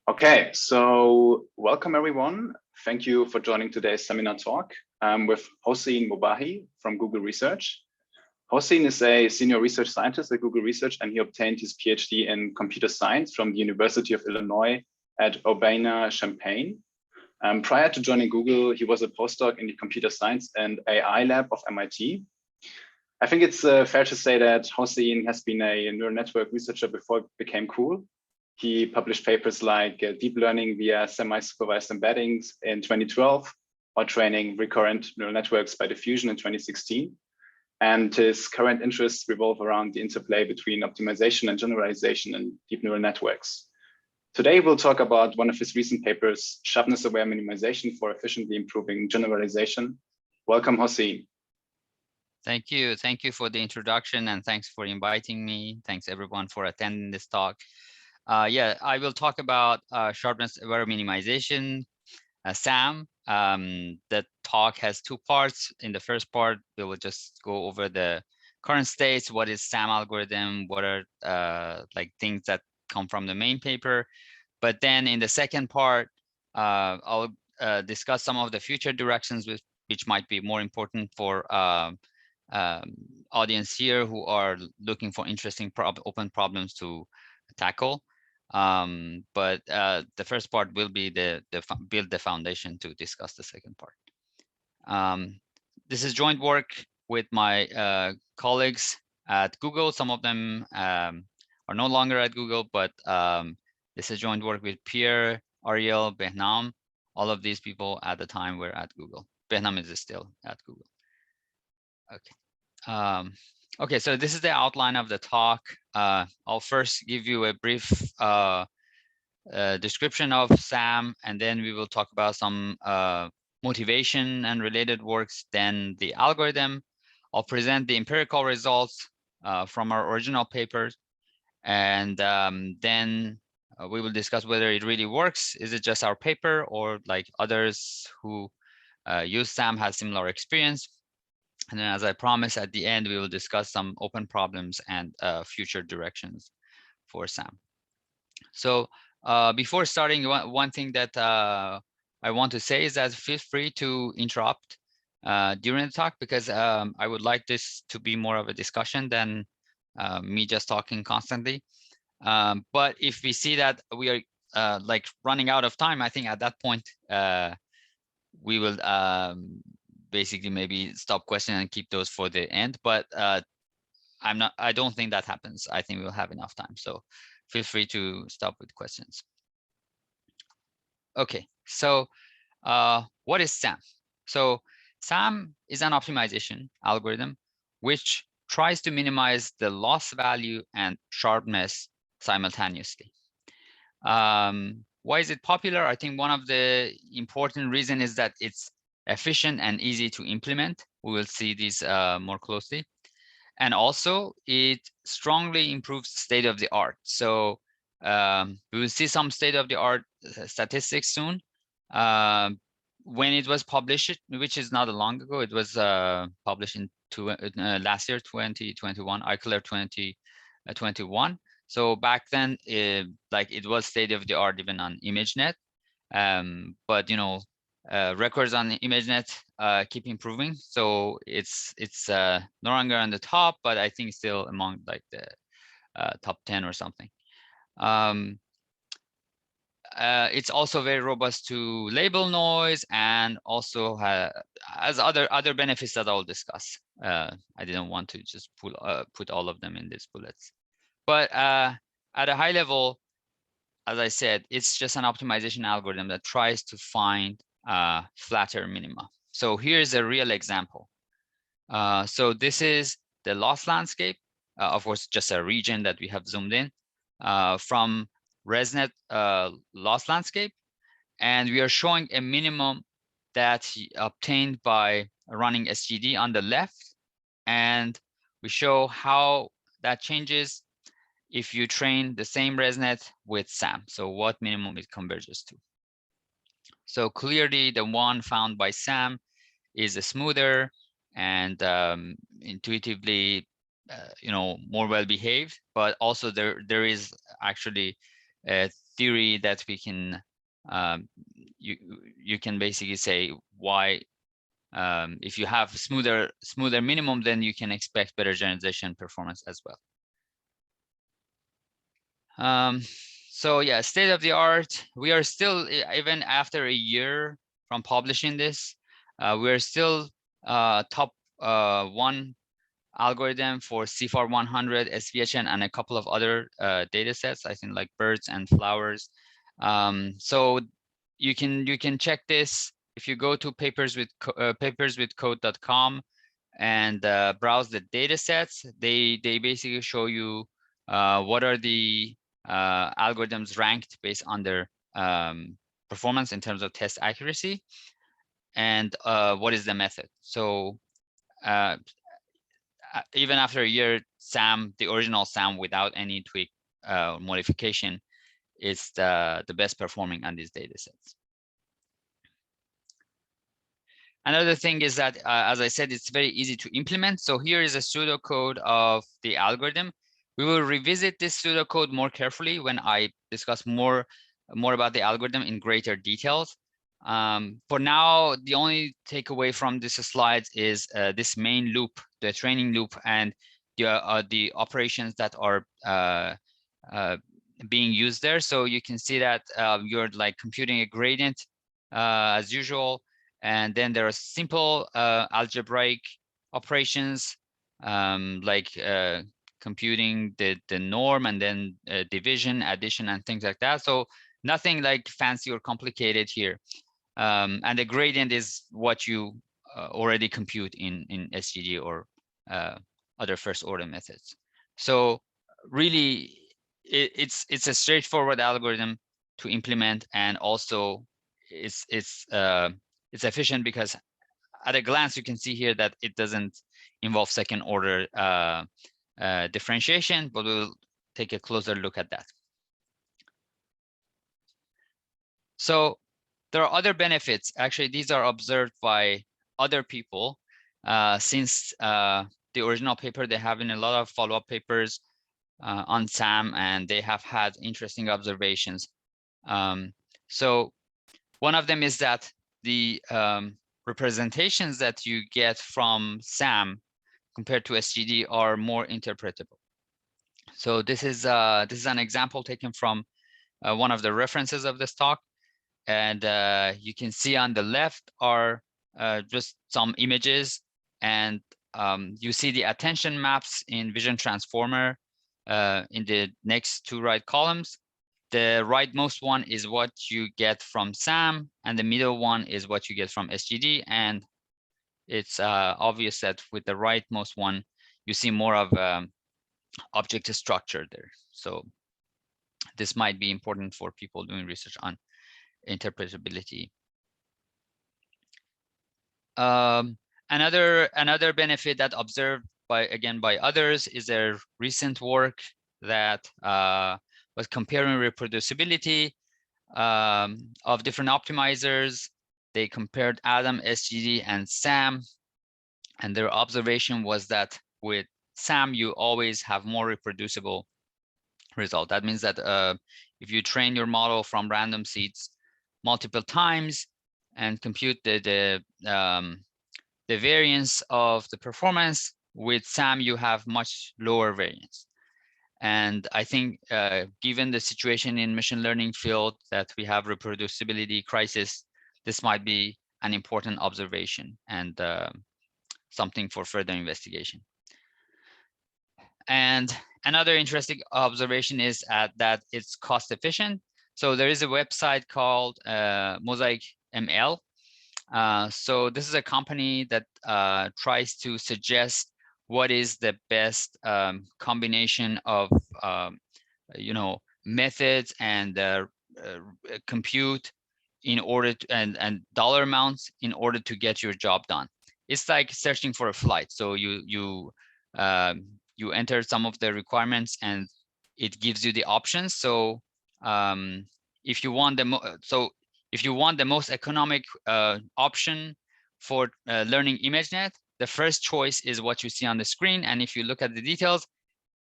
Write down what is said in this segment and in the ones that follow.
Okay, so welcome everyone. Thank you for joining today's seminar talk. I'm with Hossein Mobahi from Google Research. Hossein is a senior research scientist at Google Research, and he obtained his PhD in computer science from the University of Illinois at Urbana-Champaign. Prior to joining Google, he was a postdoc in the computer science and AI lab of MIT. I think it's fair to say that Hossein has been a neural network researcher before it became cool. He published papers like deep learning via semi-supervised embeddings in 2012, or training recurrent neural networks by diffusion in 2016. And his current interests revolve around the interplay between optimization and generalization in deep neural networks. Today, we'll talk about one of his recent papers, Sharpness-Aware Minimization for efficiently improving generalization. Welcome, Hossein. Thank you. Thank you for the introduction, and thanks for inviting me. Thanks everyone for attending this talk. Yeah, I will talk about Sharpness-Aware Minimization, SAM. The talk has two parts. In the first part, we will just go over the current states, what is SAM algorithm, what are like things that come from the main paper. But then in the second part, I'll discuss some of the future directions which might be more important for audience here who are looking for interesting open problems to tackle. But the first part will be build the foundation to discuss the second part. This is joint work with my colleagues at Google. Some of them are no longer at Google, but this is joint work with Pierre, Ariel, Behnam. All of these people at the time were at Google. Behnam is still at Google. Okay. Okay, so this is the outline of the talk. I'll first give you a brief description of SAM, and then we will talk about some motivation and related works, then the algorithm. I'll present the empirical results from our original papers, and then we will discuss whether it really works. Is it just our paper, or like others who use SAM have similar experience? And then, as I promised, at the end, we will discuss some open problems and future directions for SAM. So before starting, one thing that I want to say is that feel free to interrupt during the talk, because I would like this to be more of a discussion than me just talking constantly. But if we see that we are like running out of time, I think at that point, we will basically maybe stop questioning and keep those for the end. But I don't think that happens. I think we'll have enough time. So feel free to stop with questions. Okay, so what is SAM? So SAM is an optimization algorithm which tries to minimize the loss value and sharpness simultaneously. Why is it popular? I think one of the important reasons is that it's efficient and easy to implement. We will see these more closely. And also, it strongly improves state of the art. So we will see some state of the art statistics soon. When it was published, which is not long ago, it was published in last year, 2021, ICLR 2021. So back then, it was state of the art even on ImageNet. But you know, records on ImageNet keep improving, so it's no longer on the top, but I think still among like the top 10 or something. It's also very robust to label noise, and also has other benefits that I'll discuss. I didn't want to just put all of them in these bullets, but at a high level, as I said, it's just an optimization algorithm that tries to find flatter minima. So here's a real example. So this is the loss landscape, of course, just a region that we have zoomed in from ResNet loss landscape. And we are showing a minimum that's obtained by running SGD on the left. And we show how that changes if you train the same ResNet with SAM. So what minimum it converges to. So clearly the one found by SAM is a smoother and intuitively, you know, more well behaved, but also there is actually theory that we can you can basically say why if you have smoother minimum, then you can expect better generalization performance as well. So yeah, state of the art. We are still, even after a year from publishing this, we're still top one algorithm for CFAR 100, SVHN, and a couple of other data sets, I think like birds and flowers. So you can check this if you go to paperswithcode.com and browse the data sets. They basically show you what are the algorithms ranked based on their performance in terms of test accuracy, and what is the method. So even after a year, SAM, the original SAM without any tweak modification, is the best performing on these data sets. Another thing is that, as I said, it's very easy to implement. So here is a pseudocode of the algorithm. We will revisit this pseudocode more carefully when I discuss more about the algorithm in greater details. For now, the only takeaway from this slide is this main loop, the training loop, and the operations that are being used there. So you can see that you're like computing a gradient as usual. And then there are simple algebraic operations like computing the norm, and then division, addition, and things like that. So nothing like fancy or complicated here. And the gradient is what you already compute in SGD or other first order methods. So really, it's a straightforward algorithm to implement, and also it's efficient because at a glance you can see here that it doesn't involve second order differentiation, but we'll take a closer look at that. So there are other benefits. Actually, these are observed by other people since the original paper. They have in a lot of follow-up papers on SAM, and they have had interesting observations. So one of them is that the representations that you get from SAM compared to SGD are more interpretable. So this is an example taken from one of the references of this talk. And you can see on the left are just some images, and you see the attention maps in Vision Transformer in the next two right columns. The rightmost one is what you get from SAM, and the middle one is what you get from SGD. And it's obvious that with the rightmost one, you see more of object structure there. So this might be important for people doing research on interpretability. Another benefit that observed by others is their recent work that was comparing reproducibility of different optimizers. They compared Adam, SGD, and SAM, and their observation was that with SAM you always have more reproducible result. That means that if you train your model from random seeds multiple times and compute the variance of the performance, with SAM you have much lower variance. And I think given the situation in machine learning field that we have reproducibility crisis, this might be an important observation and something for further investigation. And another interesting observation is that it's cost efficient. So there is a website called Mosaic ML. So this is a company that tries to suggest what is the best combination of methods and compute in order to, and dollar amounts in order to get your job done. It's like searching for a flight. So you enter some of the requirements and it gives you the options. So if you want the most economic option for learning ImageNet, the first choice is what you see on the screen. And if you look at the details,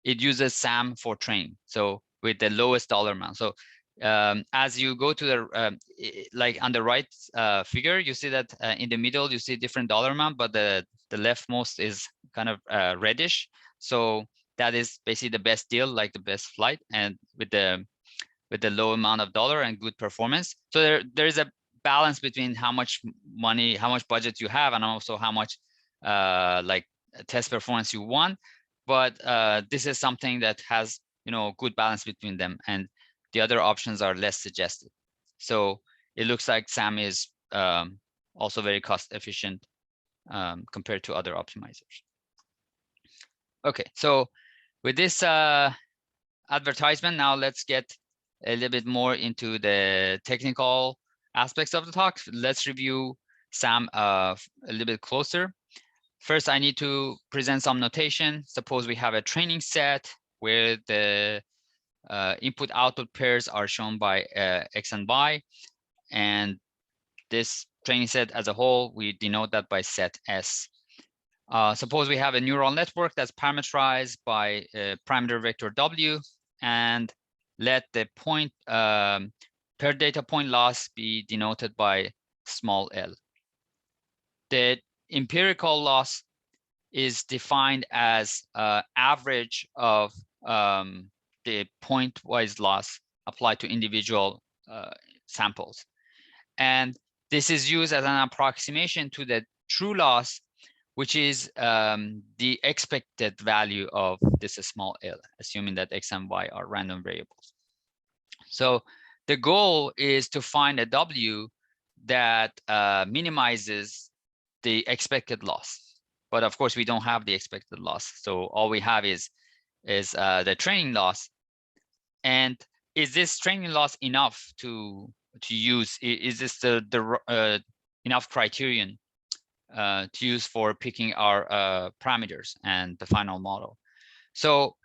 it uses SAM for training. So with the lowest dollar amount. So as you go to the like on the right figure, you see that in the middle you see different dollar amount, but the leftmost is kind of reddish. So that is basically the best deal, like the best flight, and with the low amount of dollar and good performance. So there is a balance between how much money, how much budget you have, and also how much like test performance you want. But this is something that has, you know, good balance between them, and the other options are less suggested. So it looks like SAM is also very cost efficient compared to other optimizers. Okay, so with this advertisement, now let's get a little bit more into the technical aspects of the talk. Let's review SAM a little bit closer. First, I need to present some notation. Suppose we have a training set where the input-output pairs are shown by X and Y, and this training set as a whole, we denote that by set S. Suppose we have a neural network that's parameterized by parameter vector W, and let the point per data point loss be denoted by small l. The empirical loss is defined as average of the point-wise loss applied to individual samples. And this is used as an approximation to the true loss, which is the expected value of this small l, assuming that X and Y are random variables. So the goal is to find a W that minimizes the expected loss. But of course, we don't have the expected loss. So all we have is the training loss. And is this training loss enough to use? Is this the enough criterion to use for picking our parameters and the final model? So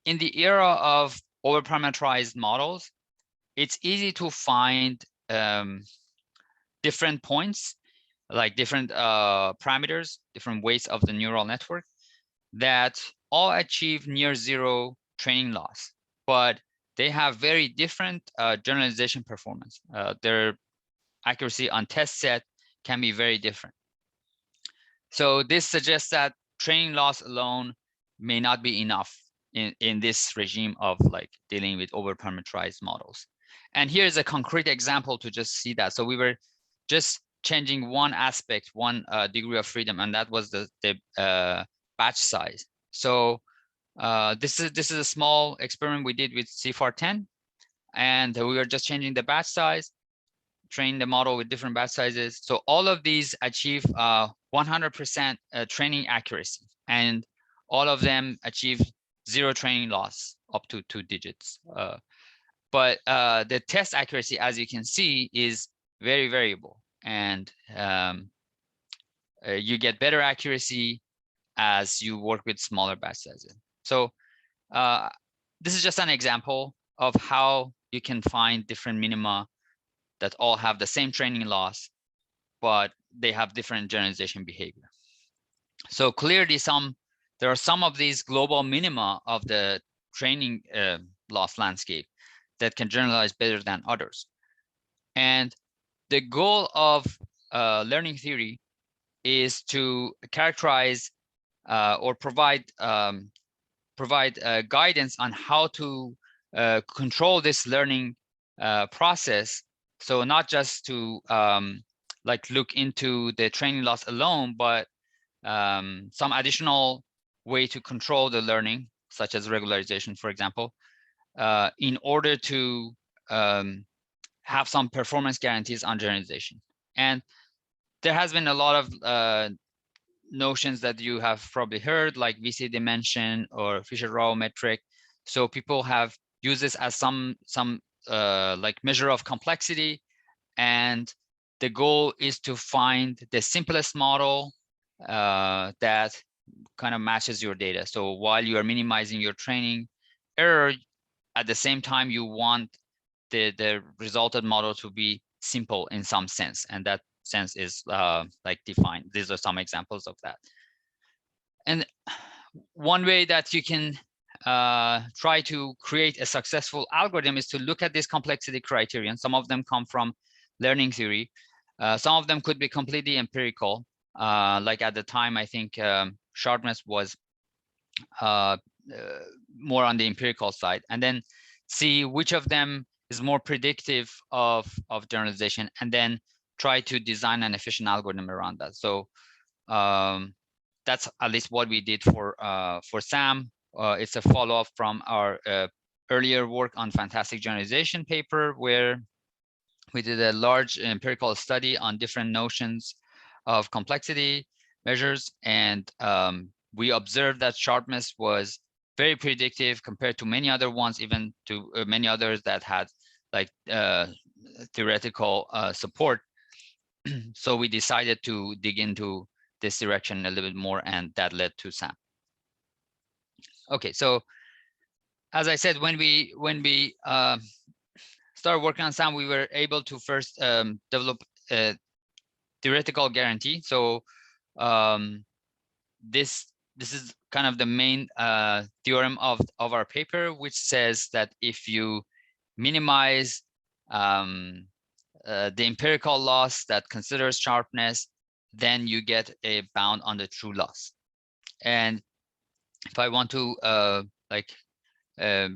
in the era of overparameterized models, it's easy to find different points, like different parameters, different weights of the neural network that all achieve near zero training loss, but they have very different generalization performance. Their accuracy on test set can be very different. So this suggests that training loss alone may not be enough in this regime of like dealing with overparameterized models. And here's a concrete example to just see that. So we were just changing one aspect, one degree of freedom, and that was the batch size. So this is a small experiment we did with CFAR10, and we were just changing the batch size, train the model with different batch sizes. So all of these achieve 100% training accuracy, and all of them achieve zero training loss up to 2 digits. But the test accuracy, as you can see, is very variable, and you get better accuracy as you work with smaller batch sizes. So this is just an example of how you can find different minima that all have the same training loss, but they have different generalization behavior. So clearly there are some of these global minima of the training loss landscape that can generalize better than others. And the goal of learning theory is to characterize or provide guidance on how to control this learning process. So not just to like look into the training loss alone, but some additional way to control the learning, such as regularization, for example, in order to have some performance guarantees on generalization. And there has been a lot of notions that you have probably heard, like VC dimension or Fisher-Rao metric. So people have used this as some like measure of complexity, and the goal is to find the simplest model that kind of matches your data. So while you are minimizing your training error, at the same time you want the resulted model to be simple in some sense, and that sense is like defined. These are some examples of that. And one way that you can try to create a successful algorithm is to look at this complexity criterion. Some of them come from learning theory. Some of them could be completely empirical. Like at the time, I think sharpness was more on the empirical side, and then see which of them is more predictive of generalization, and then try to design an efficient algorithm around that. So that's at least what we did for SAM. It's a follow-up from our earlier work on fantastic generalization paper, where we did a large empirical study on different notions of complexity measures, and we observed that sharpness was very predictive compared to many other ones, even to many others that had like theoretical support. So we decided to dig into this direction a little bit more, and that led to SAM. Okay, so as I said, when we started working on SAM, we were able to first develop a theoretical guarantee. So this is kind of the main theorem of our paper, which says that if you minimize the empirical loss that considers sharpness, then you get a bound on the true loss. And if I want to go a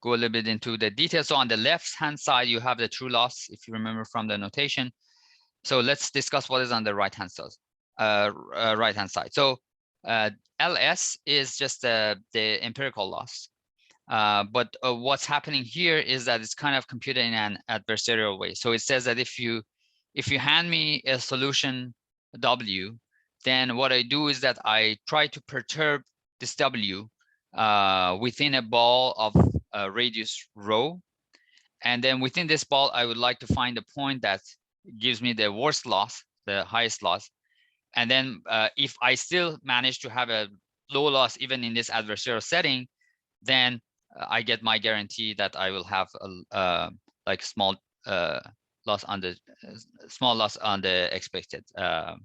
little bit into the details, so on the left hand side you have the true loss, if you remember from the notation. So let's discuss what is on the right hand side. So LS is just the empirical loss. But what's happening here is that it's kind of computed in an adversarial way. So it says that if you hand me a solution W, then what I do is that I try to perturb this W within a ball of radius rho. And then within this ball, I would like to find a point that gives me the worst loss, the highest loss. And then if I still manage to have a low loss even in this adversarial setting, then I get my guarantee that I will have a like small loss on the expected a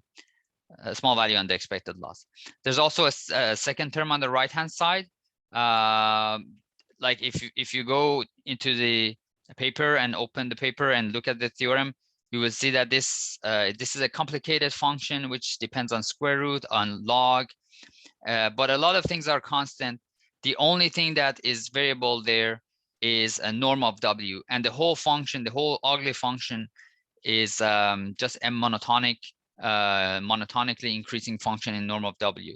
small value on the expected loss. There's also a second term on the right hand side. Like if you go into the paper and open the paper and look at the theorem, you will see that this is a complicated function which depends on square root, on log, but a lot of things are constant. The only thing that is variable there is a norm of W, and the whole function, the whole ugly function, is just a monotonically increasing function in norm of W,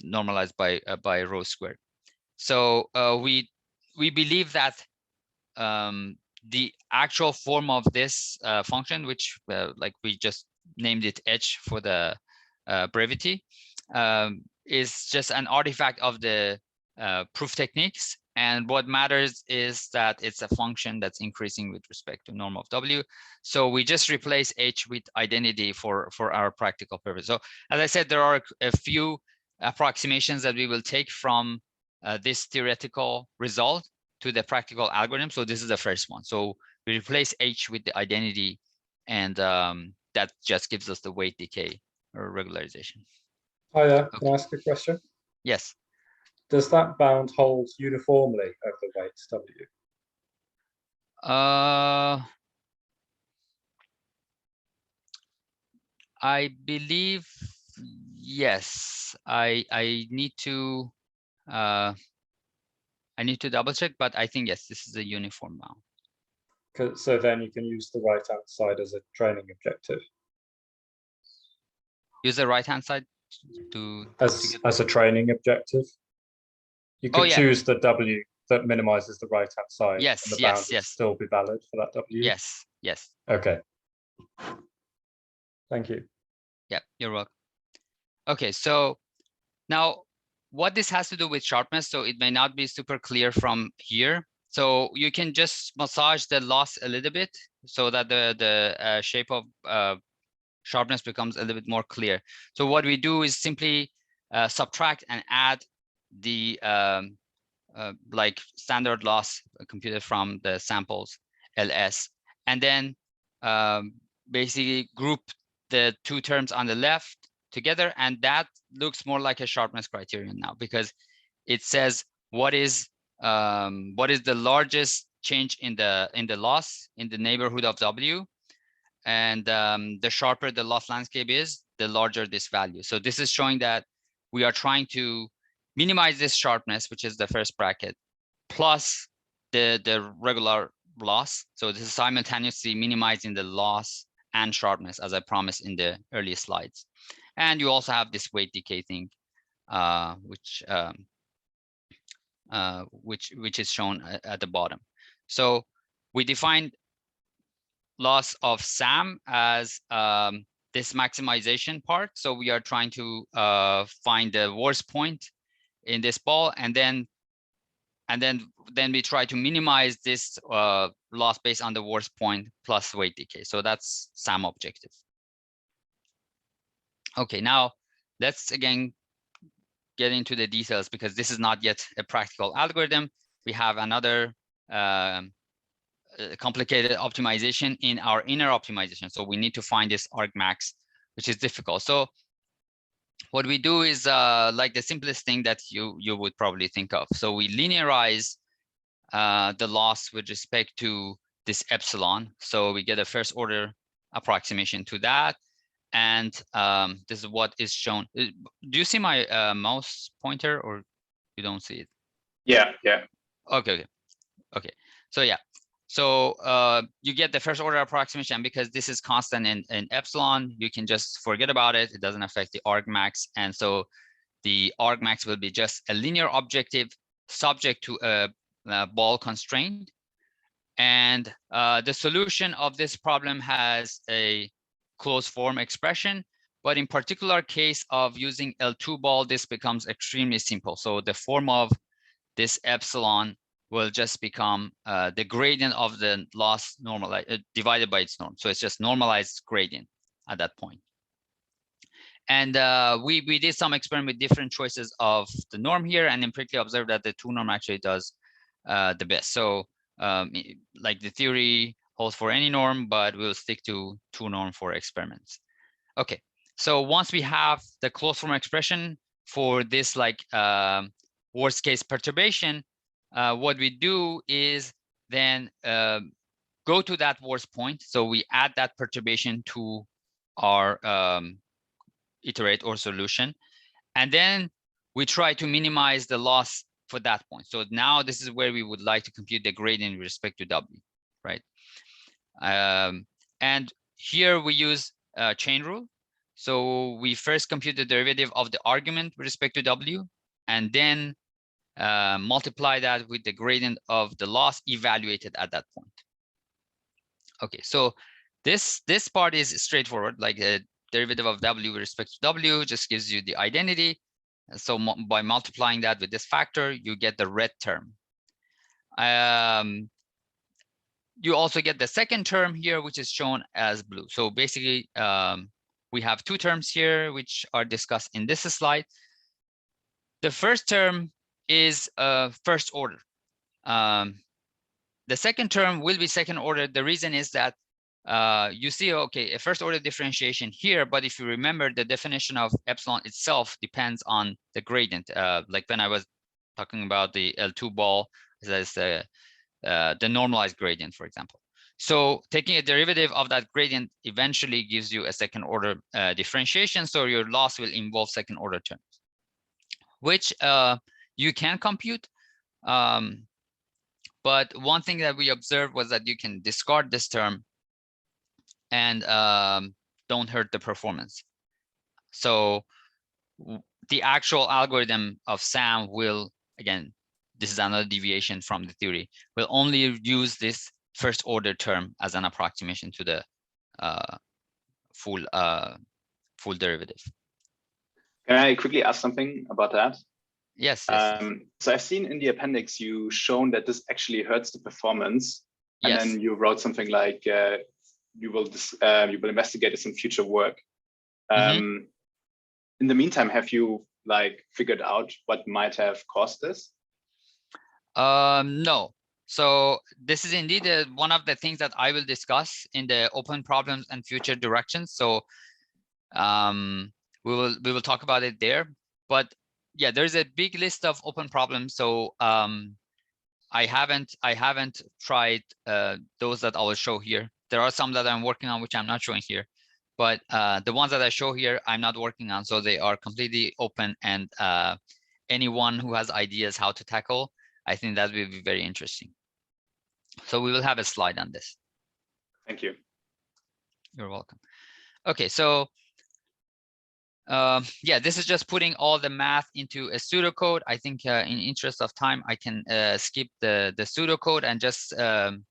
normalized by rho squared. So we believe that the actual form of this function, which like we just named it H for the brevity, is just an artifact of the proof techniques. And what matters is that it's a function that's increasing with respect to norm of W. So we just replace H with identity for our practical purpose. So as I said, there are a few approximations that we will take from this theoretical result to the practical algorithm. So this is the first one. So we replace H with the identity, and that just gives us the weight decay or regularization. Hi there, Okay. can I ask a question? Yes. Does that bound hold uniformly over the weights W? I believe yes. I need to double check, but I think yes, this is a uniform bound. So then you can use the right hand side as a training objective. Use the right hand side as a training objective. You could choose the W that minimizes the right hand side. Yes, and the yes, bound would yes. still be valid for that W. Yes, yes. Okay. Thank you. Yeah, you're welcome. Okay, so now what this has to do with sharpness, so it may not be super clear from here. So you can just massage the loss a little bit so that the shape of sharpness becomes a little bit more clear. So what we do is simply subtract and add the like standard loss computed from the samples LS, and then basically group the two terms on the left together, and that looks more like a sharpness criterion now, because it says what is the largest change in the loss in the neighborhood of W, and the sharper the loss landscape is, the larger this value. So this is showing that we are trying to minimize this sharpness, which is the first bracket, plus the regular loss. So this is simultaneously minimizing the loss and sharpness, as I promised in the earlier slides. And you also have this weight decay thing, which is shown at the bottom. So we defined loss of SAM as this maximization part. So we are trying to find the worst point in this ball, and then we try to minimize this loss based on the worst point plus weight decay. So that's SAM objective. Okay, now let's again get into the details, because this is not yet a practical algorithm. We have another complicated optimization in our inner optimization. So we need to find this argmax, which is difficult. So what we do is like the simplest thing that you would probably think of. So we linearize the loss with respect to this epsilon. So we get a first order approximation to that. And this is what is shown. Do you see my mouse pointer, or you don't see it? Yeah. Okay. So yeah. So you get the first order approximation, because this is constant in epsilon, you can just forget about it. It doesn't affect the argmax. And so the argmax will be just a linear objective subject to a ball constraint. And the solution of this problem has a closed form expression, but in particular case of using L2 ball, this becomes extremely simple. So the form of this epsilon will just become the gradient of the loss normalized divided by its norm. So it's just normalized gradient at that point. And we did some experiment with different choices of the norm here, and empirically observed that the 2 norm actually does the best. So like the theory holds for any norm, but we'll stick to 2 norm for experiments. Okay, so once we have the closed form expression for this like worst case perturbation, what we do is then go to that worst point. So we add that perturbation to our iterate or solution, and then we try to minimize the loss for that point. So now this is where we would like to compute the gradient with respect to W, right? And here we use chain rule. So we first compute the derivative of the argument with respect to W, and then multiply that with the gradient of the loss evaluated at that point. Okay, so this part is straightforward, like a derivative of W with respect to W just gives you the identity. So by multiplying that with this factor, you get the red term. You also get the second term here, which is shown as blue. So basically, we have 2 terms here, which are discussed in this slide. The first term is first order. The second term will be second order. The reason is that you see, okay, a first order differentiation here, but if you remember, the definition of epsilon itself depends on the gradient. Like when I was talking about the L2 ball, that's the normalized gradient, for example. So taking a derivative of that gradient eventually gives you a second order differentiation. So your loss will involve second order terms, which you can compute. But one thing that we observed was that you can discard this term and don't hurt the performance. So the actual algorithm of SAM will, again, this is another deviation from the theory, will only use this first order term as an approximation to the full derivative. Can I quickly ask something about that? Yes. So I've seen in the appendix you shown that this actually hurts the performance, and yes. then you wrote something like you will investigate this in future work. In the meantime, have you figured out what might have caused this? No. So this is indeed one of the things that I will discuss in the open problems and future directions. So we will talk about it there. But yeah, there's a big list of open problems. So I haven't tried those that I will show here. There are some that I'm working on which I'm not showing here, but the ones that I show here I'm not working on, so they are completely open, and anyone who has ideas how to tackle, I think that will be very interesting. So we will have a slide on this. Thank you. You're welcome. Okay, so yeah, this is just putting all the math into a pseudocode. I think in interest of time, I can skip the pseudocode and just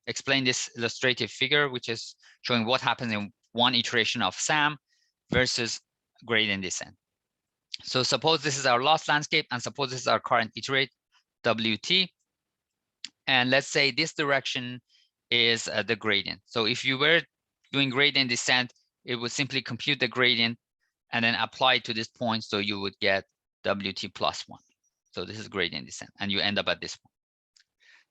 explain this illustrative figure, which is showing what happens in one iteration of SAM versus gradient descent. So suppose this is our loss landscape, and suppose this is our current iterate, WT. And let's say this direction is the gradient. So if you were doing gradient descent, it would simply compute the gradient and then apply it to this point, so you would get WT plus 1. So this is gradient descent, and you end up at this point.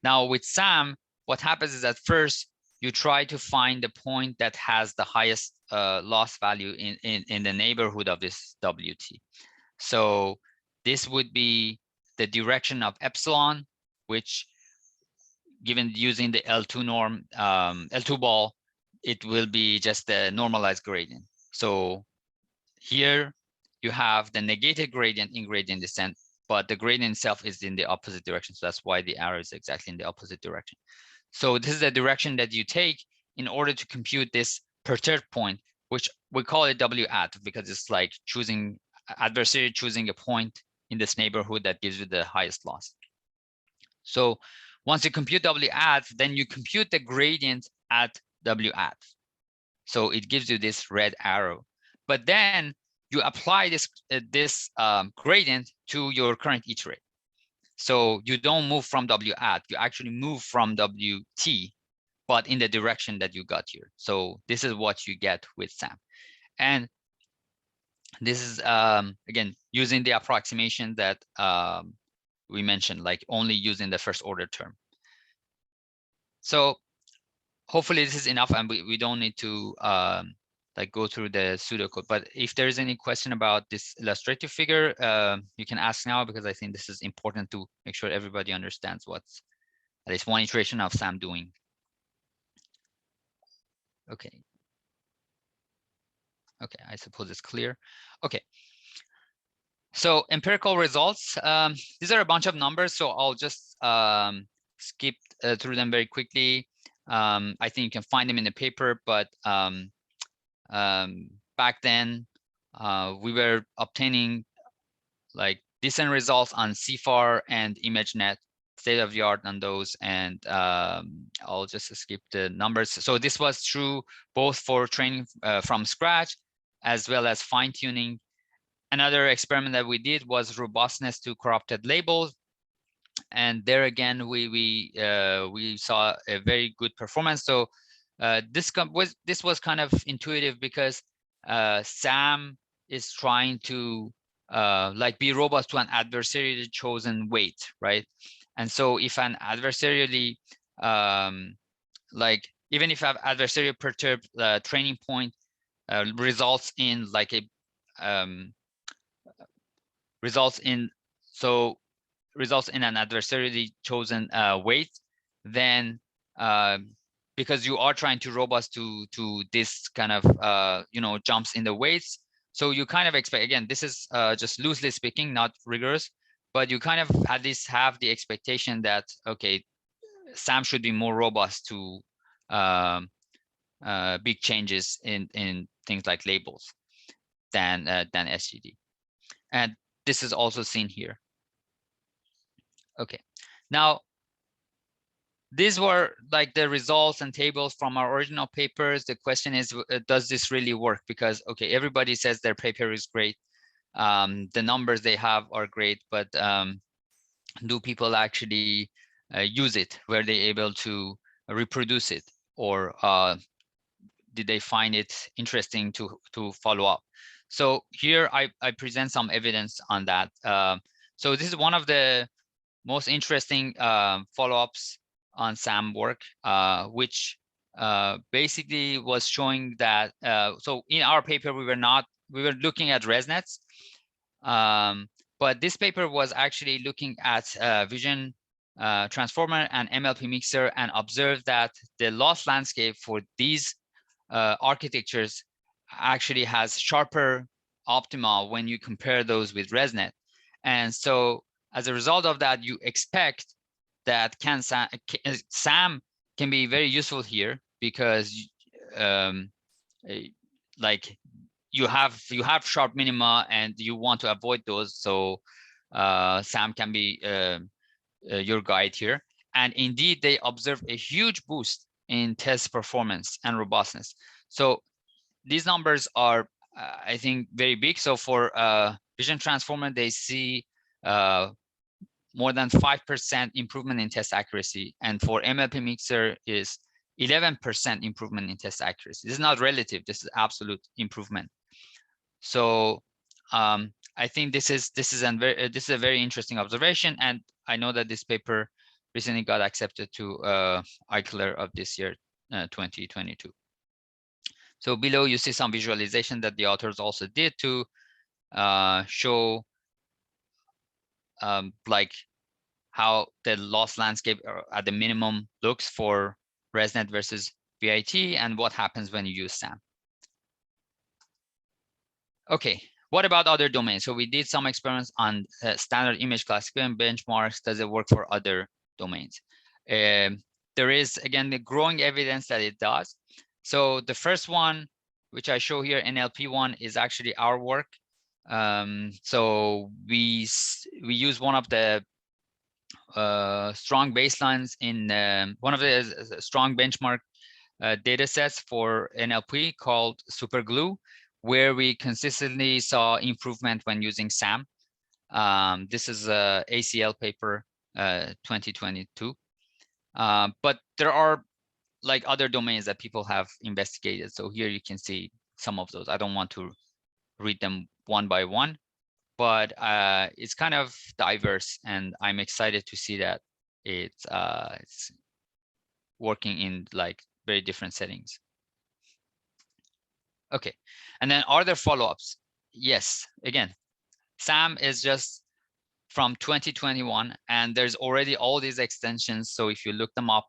Now with SAM, what happens is that first you try to find the point that has the highest loss value in the neighborhood of this WT. So this would be the direction of epsilon, which given using the L2 norm, L2 ball, it will be just the normalized gradient. So here you have the negated gradient in gradient descent, but the gradient itself is in the opposite direction. So that's why the arrow is exactly in the opposite direction. So this is the direction that you take in order to compute this perturbed point, which we call it W@, because it's like choosing adversary choosing a point in this neighborhood that gives you the highest loss. So once you compute W@, then you compute the gradient at W@. So it gives you this red arrow. But then you apply this gradient to your current iterate. So you don't move from W@, you actually move from WT, but in the direction that you got here. So this is what you get with SAM. And this is, again, using the approximation that we mentioned, like only using the first order term. So hopefully this is enough, and we don't need to like go through the pseudocode. But if there is any question about this illustrative figure, you can ask now, because I think this is important to make sure everybody understands what's at least one iteration of SAM doing. Okay. Okay, I suppose it's clear. Okay. So empirical results, these are a bunch of numbers, so I'll just skip through them very quickly. I think you can find them in the paper, but back then we were obtaining like decent results on CFAR and ImageNet, state of the art on those, and I'll just skip the numbers. So this was true both for training from scratch as well as fine tuning. Another experiment that we did was robustness to corrupted labels, and there again we saw a very good performance. So this was kind of intuitive, because SAM is trying to like be robust to an adversarially chosen weight, right? And so if an adversarially like even if an adversarial perturbed training point results in like a results in an adversarially chosen weight, then because you are trying to robust to this kind of you know, jumps in the weights, so you kind of expect, again, this is just loosely speaking, not rigorous, but you kind of at least have the expectation that, okay, SAM should be more robust to big changes in things like labels than SGD. And this is also seen here. Okay, now these were like the results and tables from our original papers. The question is, does this really work? Because, okay, everybody says their paper is great. The numbers they have are great, but do people actually use it? Were they able to reproduce it? Or did they find it interesting to follow up? So here I present some evidence on that. So this is one of the most interesting follow-ups on SAM work, which basically was showing that, so in our paper we were looking at ResNets, But this paper was actually looking at vision transformer and MLP mixer and observed that the loss landscape for these architectures actually has sharper optimal when you compare those with ResNet. And so as a result of that, you expect that SAM can be very useful here because like you have sharp minima and you want to avoid those. So SAM can be your guide here. And indeed, they observe a huge boost in test performance and robustness. So these numbers are, I think, very big. So for vision transformer, they see more than 5% improvement in test accuracy. And for MLP mixer is 11% improvement in test accuracy. This is not relative, this is absolute improvement. So I think this is a very interesting observation, and I know that this paper recently got accepted to ICLR of this year, 2022. So below you see some visualization that the authors also did to show like how the loss landscape at the minimum looks for ResNet versus VIT and what happens when you use SAM. Okay, what about other domains? So we did some experiments on standard image classification benchmarks. Does it work for other domains? There is, again, the growing evidence that it does. So the first one, which I show here, NLP one, is actually our work. So we use one of the strong baselines in one of the strong benchmark data sets for NLP called Superglue, where we consistently saw improvement when using SAM. This is a ACL paper 2022. But there are like other domains that people have investigated. So here you can see some of those. I don't want to read them one by one, but it's kind of diverse, and I'm excited to see that it's working in like very different settings. Okay, and then are there follow-ups? Yes, again, SAM is just from 2021, and there's already all these extensions. So if you look them up,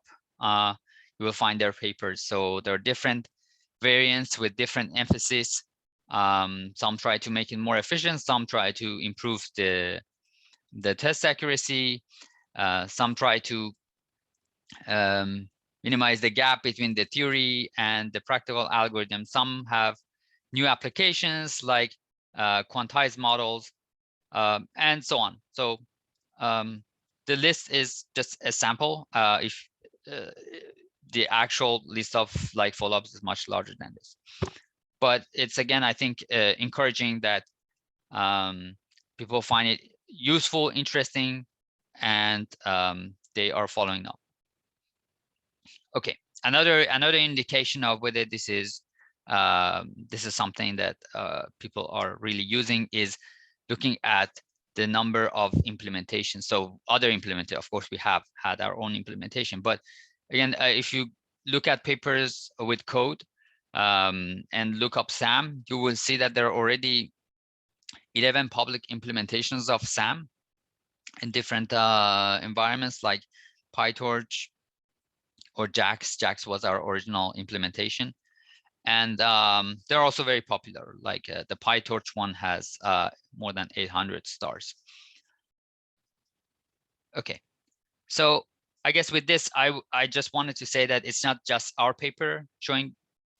you will find their papers. So there are different variants with different emphasis. Some try to make it more efficient, some try to improve the test accuracy, some try to minimize the gap between the theory and the practical algorithm. Some have new applications like quantized models, and so on. So the list is just a sample. If the actual list of like follow-ups is much larger than this. But it's, again, I think encouraging that people find it useful, interesting, and they are following up. Okay, another indication of whether this is something that people are really using is looking at the number of implementations. So other implementation, of course, we have had our own implementation, but again, if you look at papers with code and look up SAM, you will see that there are already 11 public implementations of SAM in different environments like PyTorch or JAX. JAX was our original implementation. And they're also very popular. Like the PyTorch one has more than 800 stars. Okay, so I guess with this, I just wanted to say that it's not just our paper showing,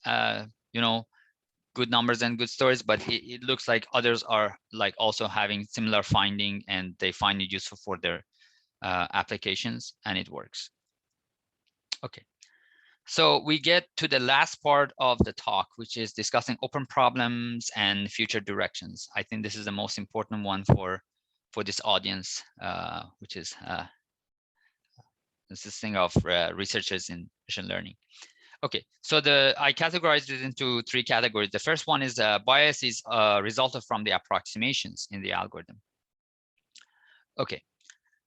you know, good numbers and good stories, but it looks like others are like also having similar finding, and they find it useful for their applications, and it works. Okay. So we get to the last part of the talk, which is discussing open problems and future directions. I think this is the most important one for this audience, which is consisting of researchers in machine learning. Okay, so I categorized it into 3 categories. The first one is bias is resulted from the approximations in the algorithm. Okay,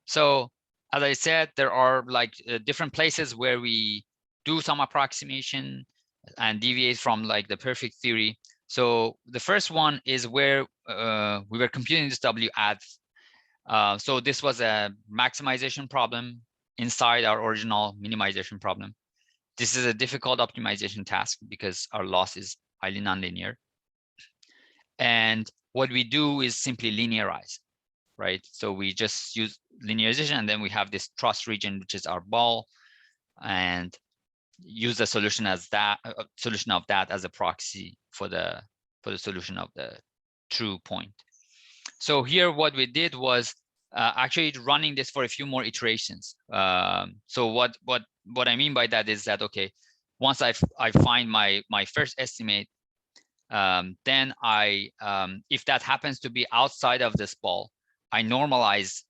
so as I said, there are like different places where we do some approximation and deviate from like the perfect theory. So the first one is where we were computing this WAD So this was a maximization problem inside our original minimization problem. This is a difficult optimization task because our loss is highly nonlinear. And what we do is simply linearize, right? So we just use linearization, and then we have this truss region, which is our ball, and use the solution as that solution of that as a proxy for the solution of the true point. So here, what we did was actually running this for a few more iterations. So what I mean by that is that, okay, once I find my first estimate, then if that happens to be outside of this ball, I normalize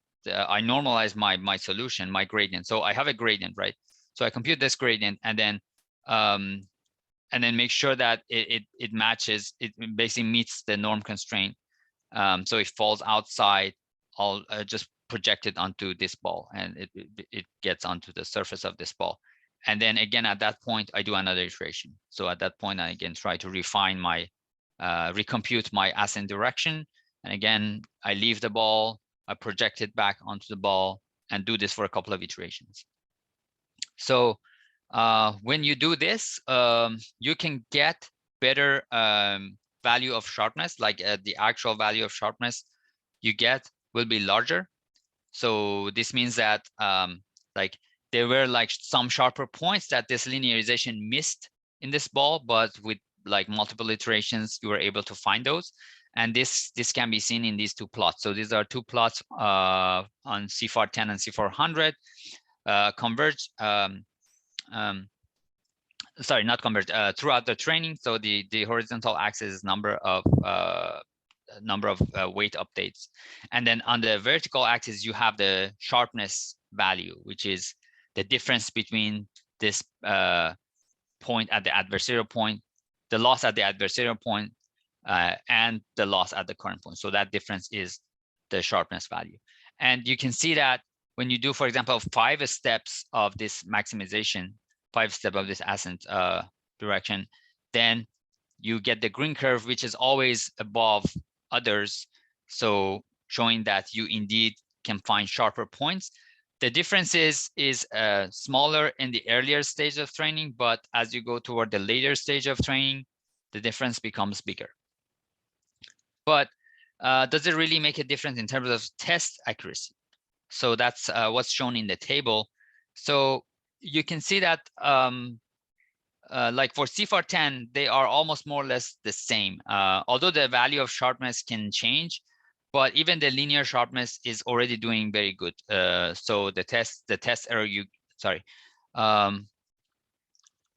my solution, my gradient. So I have a gradient, right? So I compute this gradient, and then make sure that it matches, it basically meets the norm constraint. So it falls outside, I'll just project it onto this ball, and it gets onto the surface of this ball. And then again, at that point, I do another iteration. So at that point, I again try to refine my, recompute my ascent direction. And again, I leave the ball, I project it back onto the ball, and do this for a couple of iterations. So when you do this, you can get better value of sharpness, like the actual value of sharpness you get will be larger. So this means that like there were like some sharper points that this linearization missed in this ball, but with like multiple iterations, you were able to find those. And this can be seen in these two plots. So these are two plots on CFAR 10 and CFAR 100, converged. Sorry, not converged, throughout the training. So the horizontal axis is number of weight updates, and then on the vertical axis you have the sharpness value, which is the difference between this point at the adversarial point, the loss at the adversarial point, and the loss at the current point. So that difference is the sharpness value. And you can see that when you do, for example, 5 steps of this maximization, 5 steps of this ascent direction, then you get the green curve, which is always above others. So showing that you indeed can find sharper points. The difference is smaller in the earlier stage of training, but as you go toward the later stage of training, the difference becomes bigger. But does it really make a difference in terms of test accuracy? So that's what's shown in the table. So you can see that like for CFAR 10, they are almost more or less the same. Although the value of sharpness can change, but even the linear sharpness is already doing very good. So the test error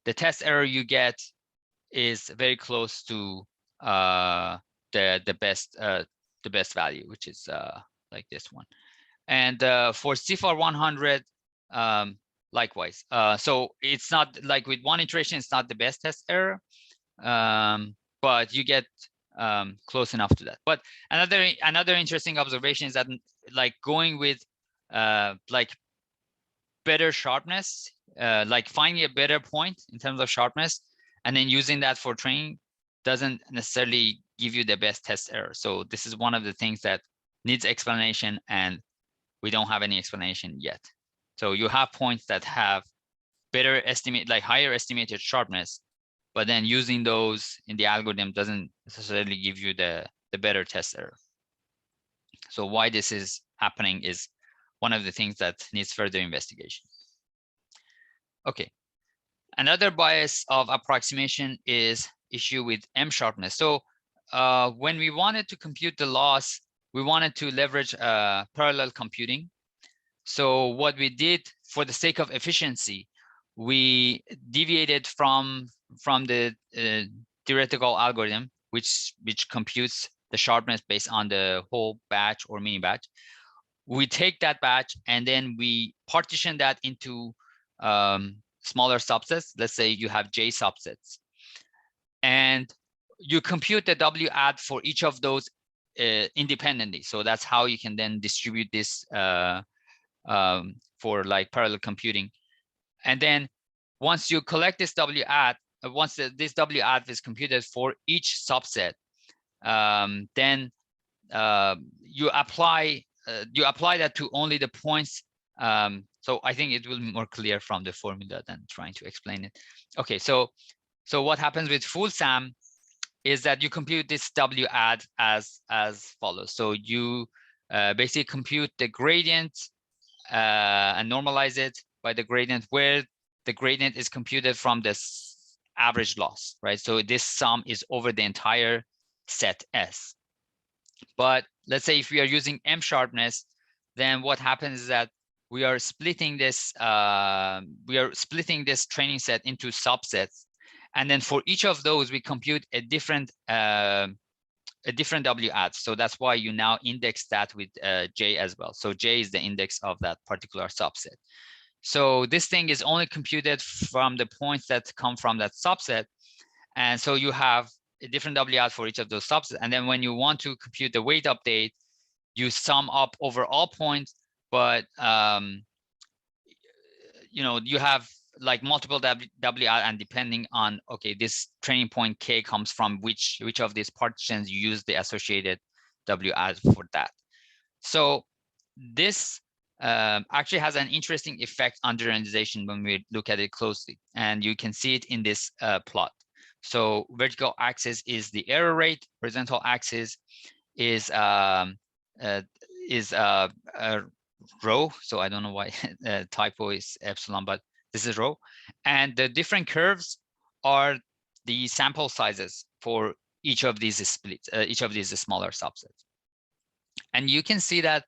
the test error you get is very close to the best value, which is like this one. And for CFAR 100, likewise. So it's not like with one iteration, it's not the best test error, but you get close enough to that. But another interesting observation is that like going with like better sharpness, like finding a better point in terms of sharpness, and then using that for training doesn't necessarily give you the best test error. So this is one of the things that needs explanation, and we don't have any explanation yet. So you have points that have better estimate, like higher estimated sharpness, but then using those in the algorithm doesn't necessarily give you the better test error. So why this is happening is one of the things that needs further investigation. Okay. Another bias of approximation is issue with M-Sharpness. So when we wanted to compute the loss, we wanted to leverage parallel computing. So what we did for the sake of efficiency, we deviated from the theoretical algorithm, which computes the sharpness based on the whole batch or mini batch. We take that batch and then we partition that into smaller subsets. Let's say you have J subsets, and you compute the W-add for each of those independently. So that's how you can then distribute this for like parallel computing. And then once you collect this W-add, once this W-add is computed for each subset, then you apply you apply that to only the points. So I think it will be more clear from the formula than trying to explain it. Okay, so what happens with full SAM is that you compute this W add as follows. So you basically compute the gradient and normalize it by the gradient, where the gradient is computed from this average loss, right? So this sum is over the entire set S. But let's say if we are using M-Sharpness, then what happens is that we are splitting this training set into subsets, and then for each of those we compute a different W add. So that's why you now index that with J as well. So J is the index of that particular subset. So this thing is only computed from the points that come from that subset, and so you have a different W add for each of those subsets. And then when you want to compute the weight update, you sum up over all points, but you know, you have like multiple W add, and depending on, okay, this training point K comes from which of these partitions, you use the associated W add for that. So this actually has an interesting effect on generalization when we look at it closely, and you can see it in this plot. So vertical axis is the error rate, horizontal axis is a row. So I don't know why typo is epsilon, but this is row. And the different curves are the sample sizes for each of these splits, each of these smaller subsets. And you can see that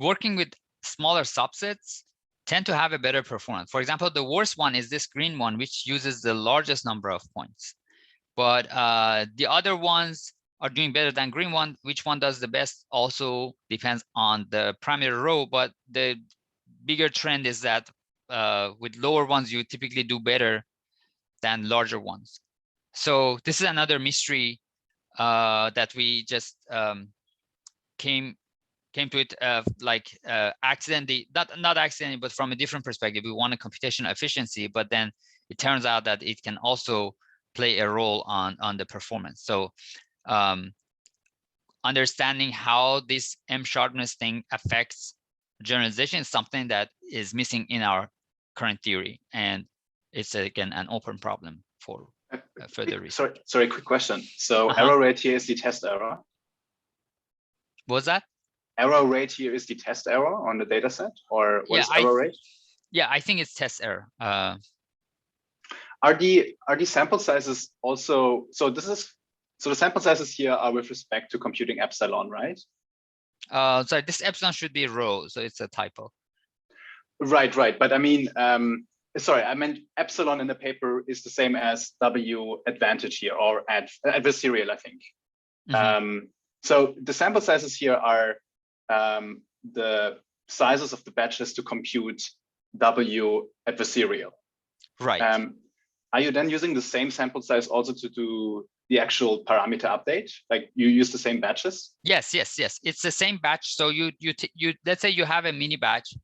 working with smaller subsets tend to have a better performance. For example, the worst one is this green one, which uses the largest number of points. But the other ones are doing better than green one. Which one does the best also depends on the parameter row, but the bigger trend is that with lower ones, you typically do better than larger ones. So this is another mystery that we just came to it accidentally, not accidentally, but from a different perspective. We wanted computational efficiency, but then it turns out that it can also play a role on the performance. So understanding how this M-Sharpness thing affects generalization is something that is missing in our current theory, and it's again an open problem for further research. Sorry, quick question. So error rate here is the test error. What was that? Error rate here is the test error on the data set, or what is error rate? Yeah, I think it's test error. Are the sample sizes also, so the sample sizes here are with respect to computing epsilon, right? Sorry, this epsilon should be rho, so it's a typo. Right. But I mean, sorry, I meant epsilon in the paper is the same as W advantage here, or adversarial, I think. Mm-hmm. So the sample sizes here are the sizes of the batches to compute W adversarial. Right. Are you then using the same sample size also to do the actual parameter update? Like you use the same batches? Yes. It's the same batch. So you let's say you have a mini batch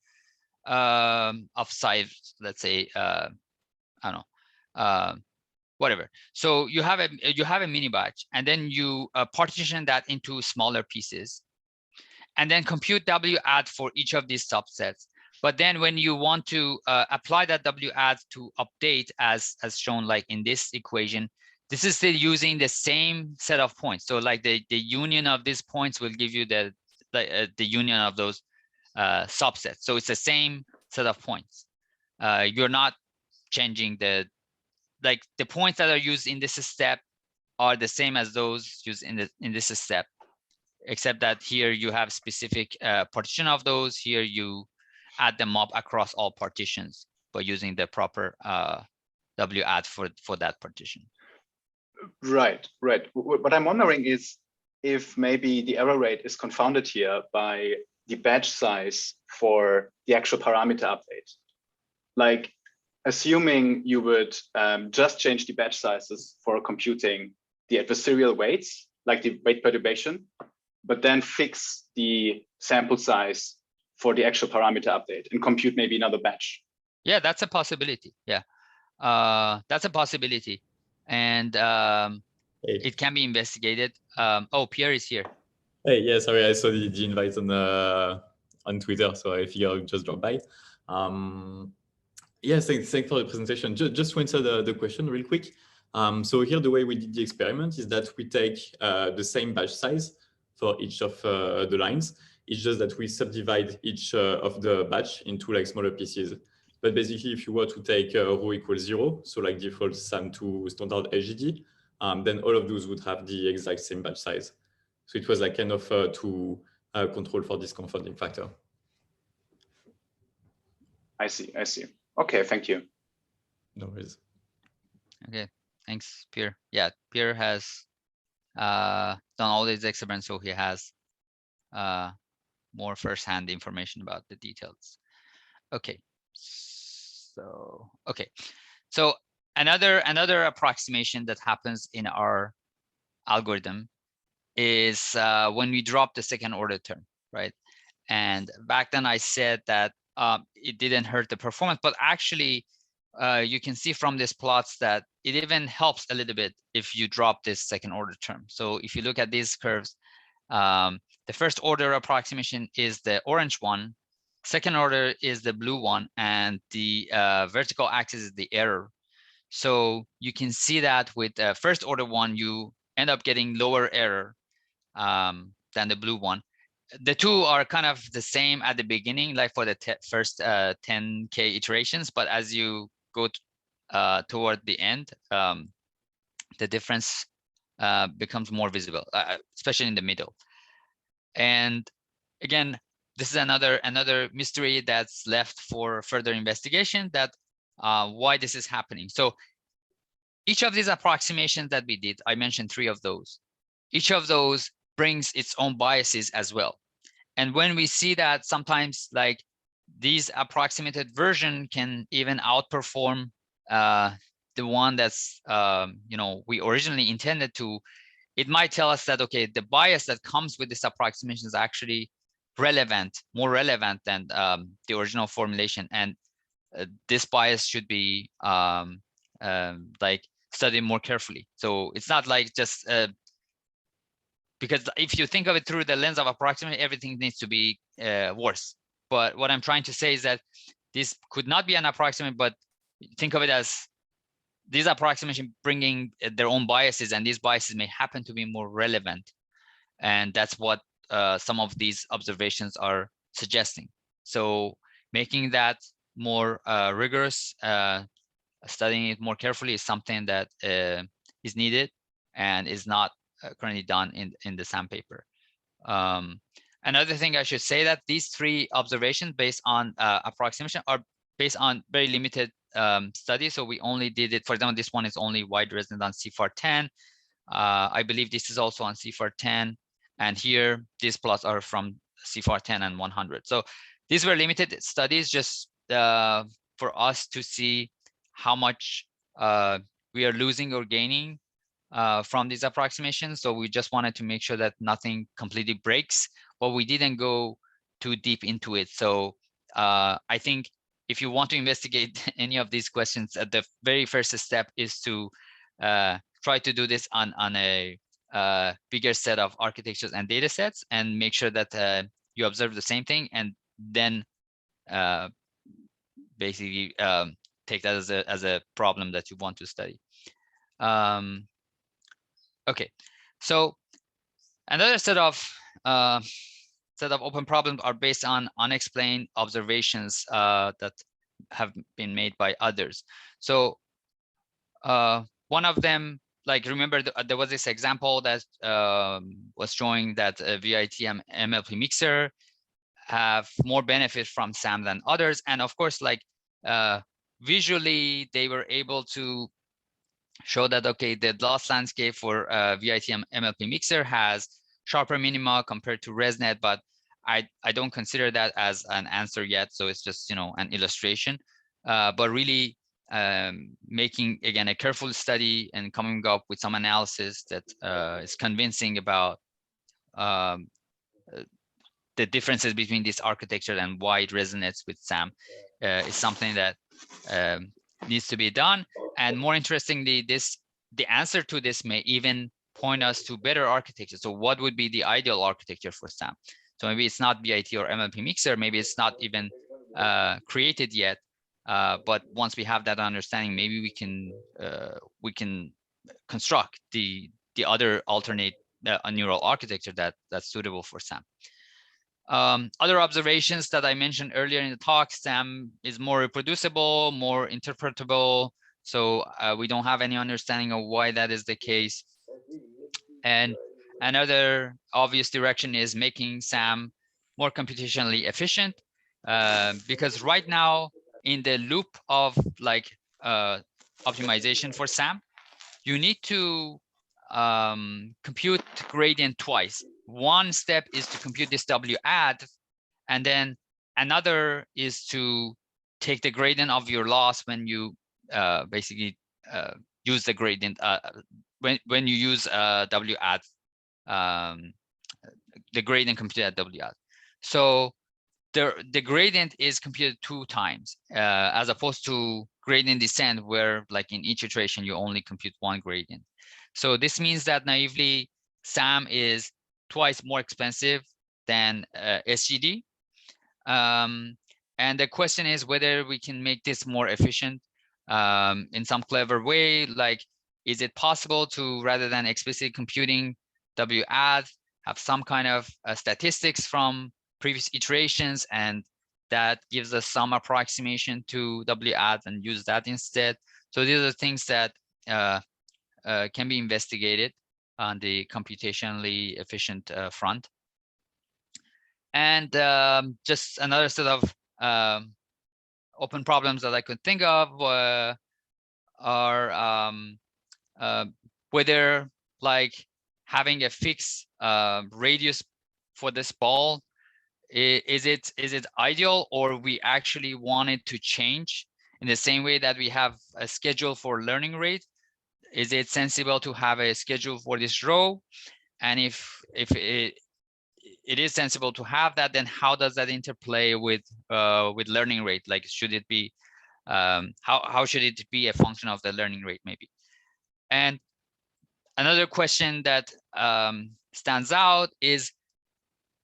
of size, let's say I don't know, whatever. So you have a mini batch, and then you partition that into smaller pieces, and then compute W add for each of these subsets. But then when you want to apply that W add to update as shown like in this equation, this is still using the same set of points. So like the union of these points will give you the union of those subsets. So it's the same set of points. You're not changing the points that are used in this step are the same as those used in this step, except that here you have specific partition of those. Here you add them up across all partitions by using the proper W add for that partition. Right. What I'm wondering is if maybe the error rate is confounded here by the batch size for the actual parameter update. Like assuming you would just change the batch sizes for computing the adversarial weights, like the weight perturbation, but then fix the sample size for the actual parameter update and compute maybe another batch. Yeah, that's a possibility. Yeah, that's a possibility. And it can be investigated. Oh, Pierre is here. Hey, yeah, sorry, I saw the invite on Twitter, so I figured I'll just drop by. Yes, thanks for the presentation. Just to answer the question real quick. So here, the way we did the experiment is that we take the same batch size for each of the lines. It's just that we subdivide each of the batch into like smaller pieces. But basically, if you were to take rho equals 0, so like default sum to standard LGD, then all of those would have the exact same batch size. So it was like kind of to control for this confounding factor. I see. Okay, thank you. No worries. Okay, thanks, Pierre. Yeah, Pierre has done all these experiments, so he has more first-hand information about the details. Okay, so another approximation that happens in our algorithm is when we drop the second order term, right? And back then I said that it didn't hurt the performance, but actually you can see from these plots that it even helps a little bit if you drop this second order term. So if you look at these curves, the first order approximation is the orange one, second order is the blue one, and the vertical axis is the error. So you can see that with the first order one, you end up getting lower error than the blue one. The two are kind of the same at the beginning, like for the first 10K iterations, but as you go toward the end, the difference becomes more visible, especially in the middle. And again, this is another mystery that's left for further investigation, that why this is happening. So each of these approximations that we did, I mentioned 3 of those. Each of those brings its own biases as well. And when we see that sometimes like these approximated version can even outperform the one that's we originally intended to, it might tell us that, okay, the bias that comes with this approximation is actually more relevant than the original formulation. And this bias should be like studied more carefully. So it's not like just because if you think of it through the lens of approximation, everything needs to be worse. But what I'm trying to say is that this could not be an approximation, but think of it as these approximations bringing their own biases, and these biases may happen to be more relevant. And that's what some of these observations are suggesting. So making that more rigorous, studying it more carefully is something that is needed and is not currently done in the SAM paper. Another thing I should say, that these 3 observations based on approximation are based on very limited studies. So we only did it, for example, this one is only wide resonant on CFAR10. I believe this is also on CFAR10. And here, these plots are from CFAR10 and 100. So these were limited studies just for us to see how much we are losing or gaining from these approximations. So we just wanted to make sure that nothing completely breaks, but we didn't go too deep into it. So I think if you want to investigate any of these questions, the very first step is to try to do this on a bigger set of architectures and data sets, and make sure that you observe the same thing, and then basically take that as a problem that you want to study. Okay, so another set of open problems are based on unexplained observations that have been made by others. So one of them, like, remember there was this example that was showing that VITM MLP mixer have more benefit from SAM than others. And of course, like visually, they were able to show that, okay, the loss landscape for VITM MLP mixer has sharper minima compared to ResNet, but I don't consider that as an answer yet. So it's just, an illustration, but really making, again, a careful study and coming up with some analysis that is convincing about the differences between this architecture and why it resonates with SAM is something that needs to be done. And more interestingly, the answer to this may even point us to better architecture. So what would be the ideal architecture for SAM? So maybe it's not BIT or MLP mixer, maybe it's not even created yet. But once we have that understanding, maybe we can construct the other alternate neural architecture that's suitable for SAM. Other observations that I mentioned earlier in the talk, SAM is more reproducible, more interpretable. So we don't have any understanding of why that is the case. And another obvious direction is making SAM more computationally efficient, because right now in the loop of like optimization for SAM, you need to compute gradient twice. One step is to compute this WAD, and then another is to take the gradient of your loss when you basically use the gradient when you use WAD, the gradient computed at WAD. So the gradient is computed 2 times, as opposed to gradient descent, where like in each iteration you only compute 1 gradient. So this means that naively SAM is twice more expensive than SGD. And the question is whether we can make this more efficient in some clever way. Like, is it possible to, rather than explicitly computing WAD, have some kind of statistics from previous iterations, and that gives us some approximation to WAD and use that instead? So these are things that can be investigated on the computationally efficient front. And just another set of open problems that I could think of are whether like having a fixed radius for this ball, is it ideal, or we actually want it to change in the same way that we have a schedule for learning rate? Is it sensible to have a schedule for this row? And if it is sensible to have that, then how does that interplay with learning rate? Like, should it be how should it be a function of the learning rate maybe? And another question that stands out is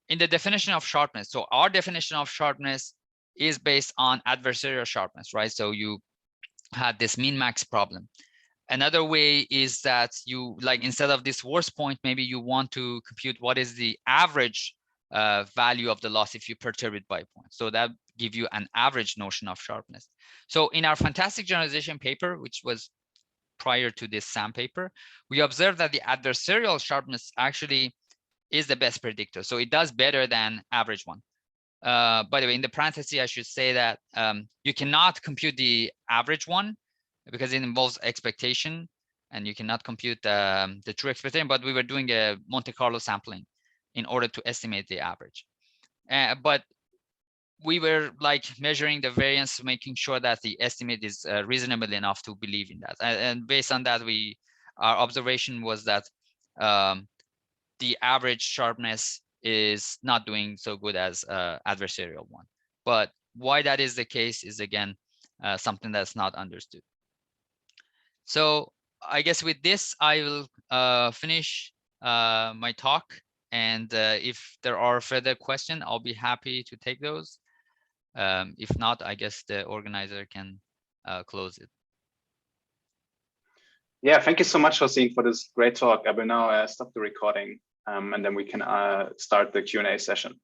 in the definition of sharpness. So our definition of sharpness is based on adversarial sharpness, right? So you had this min-max problem. Another way is that you, like, instead of this worst point, maybe you want to compute what is the average value of the loss if you perturb it by a point. So that give you an average notion of sharpness. So in our fantastic generalization paper, which was prior to this SAM paper, we observed that the adversarial sharpness actually is the best predictor. So it does better than average one. By the way, in the parentheses, I should say that you cannot compute the average one because it involves expectation, and you cannot compute the true expectation. But we were doing a Monte Carlo sampling in order to estimate the average. But we were like measuring the variance, making sure that the estimate is reasonable enough to believe in that. And based on that, our observation was that the average sharpness is not doing so good as adversarial one. But why that is the case is, again, something that's not understood. So I guess with this, I will finish my talk. And if there are further questions, I'll be happy to take those. If not, I guess the organizer can close it. Yeah, thank you so much, Hossein, for this great talk. I will now stop the recording, and then we can start the Q&A session.